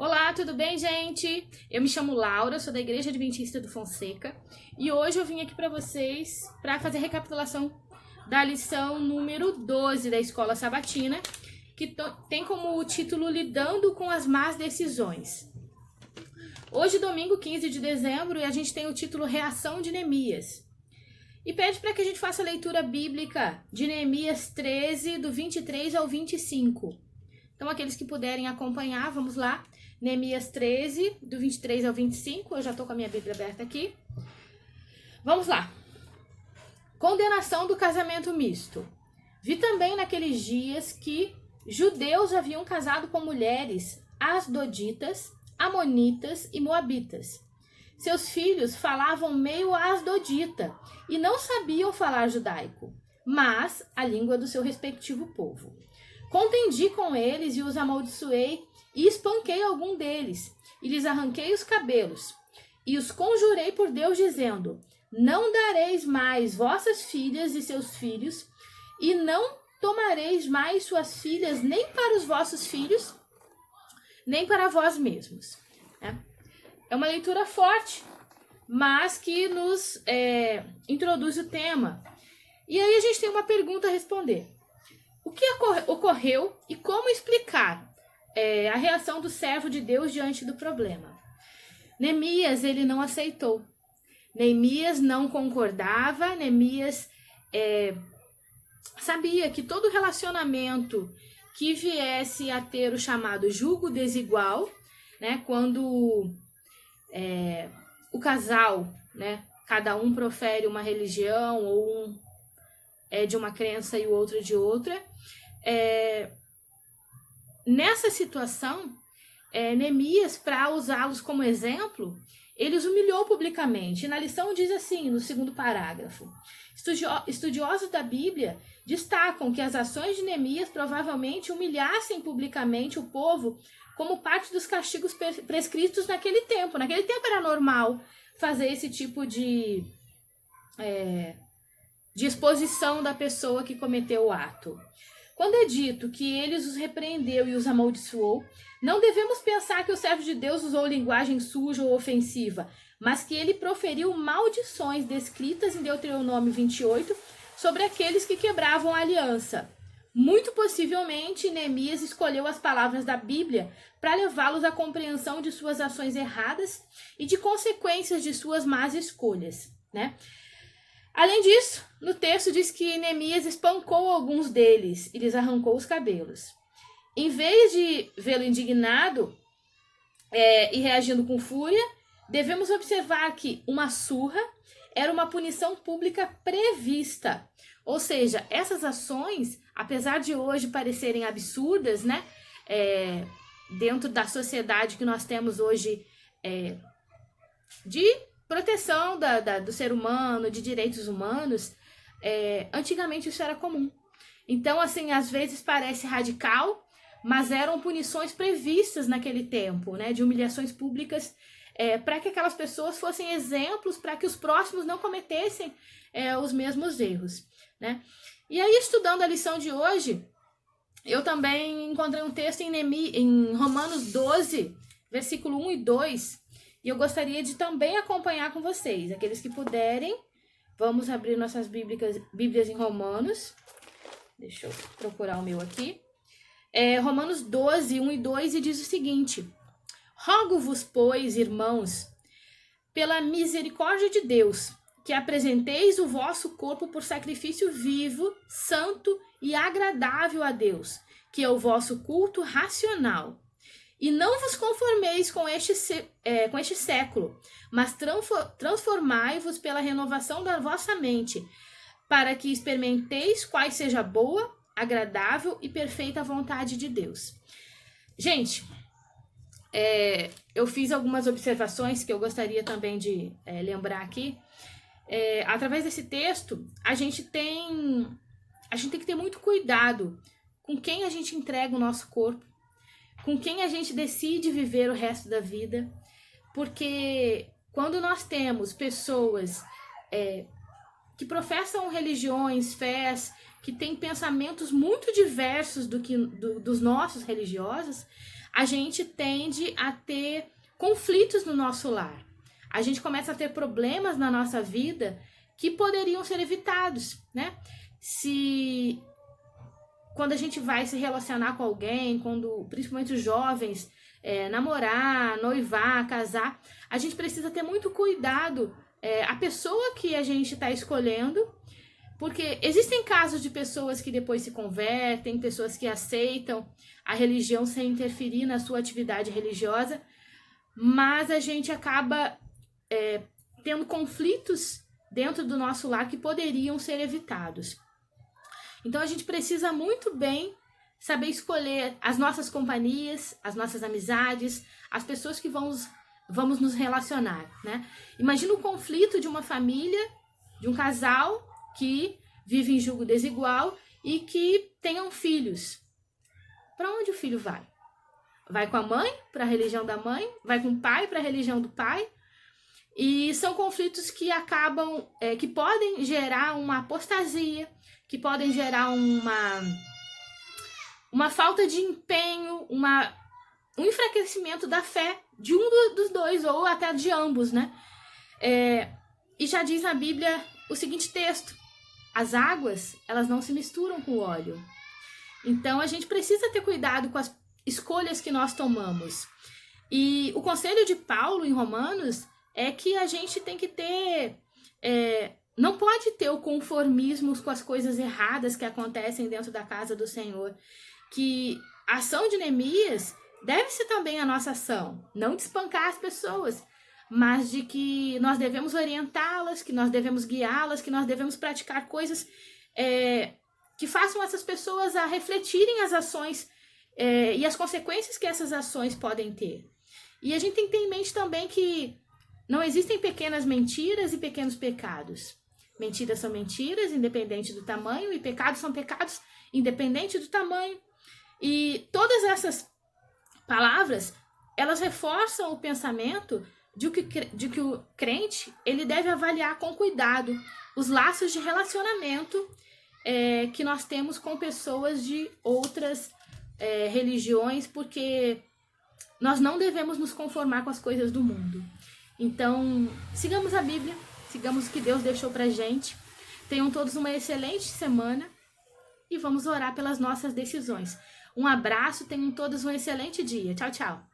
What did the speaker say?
Olá, tudo bem, gente? Eu me chamo Laura, sou da Igreja Adventista do Fonseca e hoje eu vim aqui para vocês para fazer a recapitulação da lição número 12 da Escola Sabatina, que tem como título Lidando com as Más Decisões. Hoje, domingo 15 de dezembro, e a gente tem o título Reação de Neemias. E pede para que a gente faça a leitura bíblica de Neemias 13, do 23 ao 25. Então, aqueles que puderem acompanhar, vamos lá. Neemias 13, do 23 ao 25. Eu já estou com a minha Bíblia aberta aqui. Vamos lá. Condenação do casamento misto. Vi também naqueles dias que judeus haviam casado com mulheres asdoditas, amonitas e moabitas. Seus filhos falavam meio asdodita e não sabiam falar judaico, mas a língua do seu respectivo povo. Contendi com eles e os amaldiçoei e espanquei algum deles e lhes arranquei os cabelos e os conjurei por Deus dizendo: não dareis mais vossas filhas e seus filhos e não tomareis mais suas filhas nem para os vossos filhos, nem para vós mesmos. É uma leitura forte, mas que nos introduz o tema. E aí a gente tem uma pergunta a responder. O que ocorreu e como explicar a reação do servo de Deus diante do problema? Neemias, ele não aceitou. Neemias não concordava. Neemias sabia que todo relacionamento que viesse a ter o chamado julgo desigual, né, quando o casal, né, cada um profere uma religião ou um é de uma crença e o outro de outra, nessa situação, Neemias, para usá-los como exemplo, ele os humilhou publicamente. E na lição diz assim, no segundo parágrafo: estudiosos da Bíblia destacam que as ações de Neemias provavelmente humilhassem publicamente o povo como parte dos castigos prescritos naquele tempo. Naquele tempo era normal fazer esse tipo de exposição da pessoa que cometeu o ato. Quando é dito que eles os repreendeu e os amaldiçoou, não devemos pensar que o servo de Deus usou linguagem suja ou ofensiva, mas que ele proferiu maldições descritas em Deuteronômio 28 sobre aqueles que quebravam a aliança. Muito possivelmente, Neemias escolheu as palavras da Bíblia para levá-los à compreensão de suas ações erradas e de consequências de suas más escolhas, né? Além disso, no texto diz que Neemias espancou alguns deles e lhes arrancou os cabelos. Em vez de vê-lo indignado e reagindo com fúria, devemos observar que uma surra era uma punição pública prevista. Ou seja, essas ações, apesar de hoje parecerem absurdas, né, dentro da sociedade que nós temos hoje de proteção do ser humano, de direitos humanos, antigamente isso era comum. Então, assim, às vezes parece radical, mas eram punições previstas naquele tempo, né, de humilhações públicas, para que aquelas pessoas fossem exemplos, para que os próximos não cometessem os mesmos erros, né? E aí, estudando a lição de hoje, eu também encontrei um texto em Romanos 12, versículo 1 e 2, e eu gostaria de também acompanhar com vocês. Aqueles que puderem, vamos abrir nossas Bíblias em Romanos. Deixa eu procurar o meu aqui. Romanos 12, 1 e 2, e diz o seguinte: rogo-vos, pois, irmãos, pela misericórdia de Deus, que apresenteis o vosso corpo por sacrifício vivo, santo e agradável a Deus, que é o vosso culto racional. E não vos conformeis com este século, mas transformai-vos pela renovação da vossa mente, para que experimenteis qual seja a boa, agradável e perfeita vontade de Deus. Gente, eu fiz algumas observações que eu gostaria também de lembrar aqui. Através desse texto, a gente tem que ter muito cuidado com quem a gente entrega o nosso corpo, com quem a gente decide viver o resto da vida, porque quando nós temos pessoas que professam religiões, fés, que têm pensamentos muito diversos dos nossos religiosos, a gente tende a ter conflitos no nosso lar. A gente começa a ter problemas na nossa vida que poderiam ser evitados, né? Quando a gente vai se relacionar com alguém, principalmente os jovens, namorar, noivar, casar, a gente precisa ter muito cuidado, a pessoa que a gente está escolhendo, porque existem casos de pessoas que depois se convertem, pessoas que aceitam a religião sem interferir na sua atividade religiosa, mas a gente acaba tendo conflitos dentro do nosso lar que poderiam ser evitados. Então a gente precisa muito bem saber escolher as nossas companhias, as nossas amizades, as pessoas que vamos nos relacionar, né? Imagina o conflito de uma família, de um casal que vive em julgo desigual e que tenham filhos. Para onde o filho vai? Vai com a mãe, para a religião da mãe? Vai com o pai, para a religião do pai? E são conflitos que acabam, que podem gerar uma apostasia, que podem gerar uma falta de empenho, um enfraquecimento da fé de um dos dois, ou até de ambos, né? E já diz na Bíblia o seguinte texto: as águas, elas não se misturam com o óleo. Então a gente precisa ter cuidado com as escolhas que nós tomamos. E o conselho de Paulo em Romanos é que a gente tem que ter... não pode ter o conformismo com as coisas erradas que acontecem dentro da casa do Senhor. Que a ação de Neemias deve ser também a nossa ação. Não de espancar as pessoas, mas de que nós devemos orientá-las, que nós devemos guiá-las, que nós devemos praticar coisas que façam essas pessoas a refletirem as ações e as consequências que essas ações podem ter. E a gente tem que ter em mente também que não existem pequenas mentiras e pequenos pecados. Mentiras são mentiras, independente do tamanho, e pecados são pecados, independente do tamanho. E todas essas palavras, elas reforçam o pensamento de que o crente ele deve avaliar com cuidado os laços de relacionamento que nós temos com pessoas de outras religiões, porque nós não devemos nos conformar com as coisas do mundo. Então, sigamos a Bíblia, sigamos o que Deus deixou pra gente. Tenham todos uma excelente semana e vamos orar pelas nossas decisões. Um abraço, tenham todos um excelente dia. Tchau, tchau.